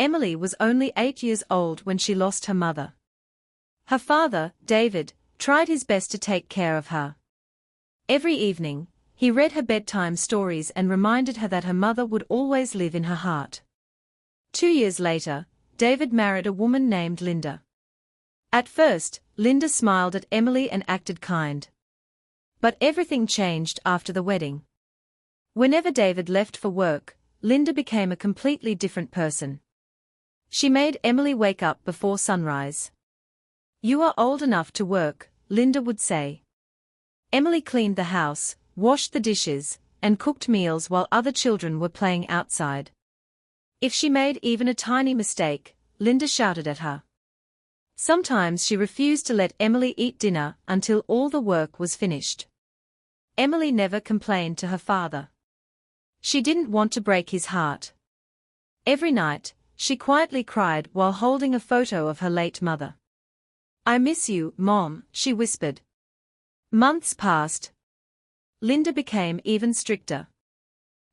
Emily was only 8 years old when she lost her mother. Her father, David, tried his best to take care of her. Every evening, he read her bedtime stories and reminded her that her mother would always live in her heart. 2 years later, David married a woman named Linda. At first, Linda smiled at Emily and acted kind. But everything changed after the wedding. Whenever David left for work, Linda became a completely different person. She made Emily wake up before sunrise. "You are old enough to work," Linda would say. Emily cleaned the house, washed the dishes, and cooked meals while other children were playing outside. If she made even a tiny mistake, Linda shouted at her. Sometimes she refused to let Emily eat dinner until all the work was finished. Emily never complained to her father. She didn't want to break his heart. Every night, she quietly cried while holding a photo of her late mother. "I miss you, Mom," she whispered. Months passed. Linda became even stricter.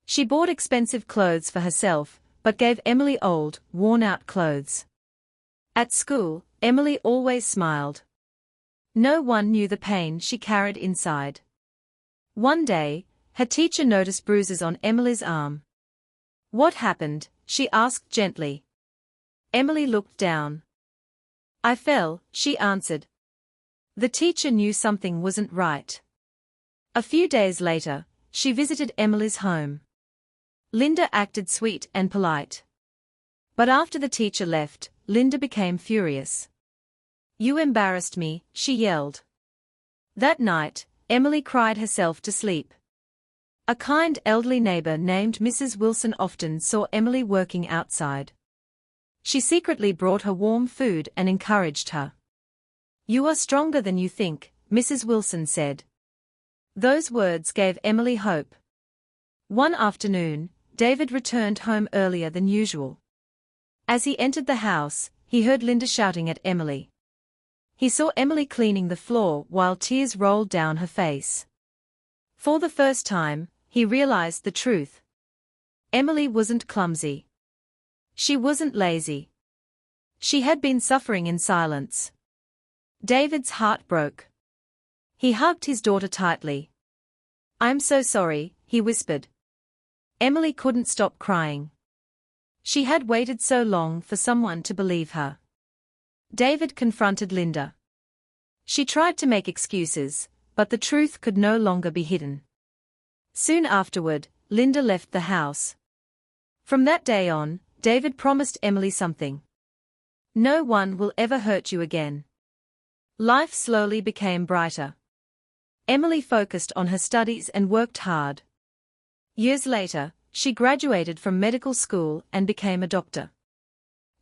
She bought expensive clothes for herself, but gave Emily old, worn-out clothes. At school, Emily always smiled. No one knew the pain she carried inside. One day, her teacher noticed bruises on Emily's arm. "What happened?" she asked gently. Emily looked down. "I fell," she answered. The teacher knew something wasn't right. A few days later, she visited Emily's home. Linda acted sweet and polite. But after the teacher left, Linda became furious. "You embarrassed me," she yelled. That night, Emily cried herself to sleep. A kind elderly neighbor named Mrs. Wilson often saw Emily working outside. She secretly brought her warm food and encouraged her. "You are stronger than you think," Mrs. Wilson said. Those words gave Emily hope. One afternoon, David returned home earlier than usual. As he entered the house, he heard Linda shouting at Emily. He saw Emily cleaning the floor while tears rolled down her face. For the first time, he realized the truth. Emily wasn't clumsy. She wasn't lazy. She had been suffering in silence. David's heart broke. He hugged his daughter tightly. "I'm so sorry," he whispered. Emily couldn't stop crying. She had waited so long for someone to believe her. David confronted Linda. She tried to make excuses, but the truth could no longer be hidden. Soon afterward, Linda left the house. From that day on, David promised Emily something. "No one will ever hurt you again." Life slowly became brighter. Emily focused on her studies and worked hard. Years later, she graduated from medical school and became a doctor.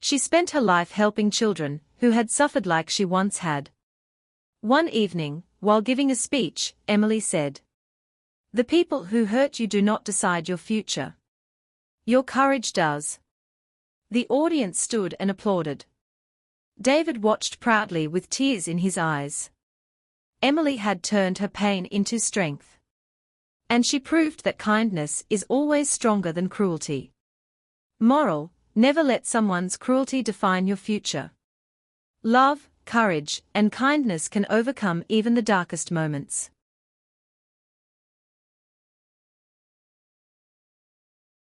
She spent her life helping children who had suffered like she once had. One evening, while giving a speech, Emily said, "The people who hurt you do not decide your future. Your courage does." The audience stood and applauded. David watched proudly with tears in his eyes. Emily had turned her pain into strength. And she proved that kindness is always stronger than cruelty. Moral: never let someone's cruelty define your future. Love, courage, and kindness can overcome even the darkest moments.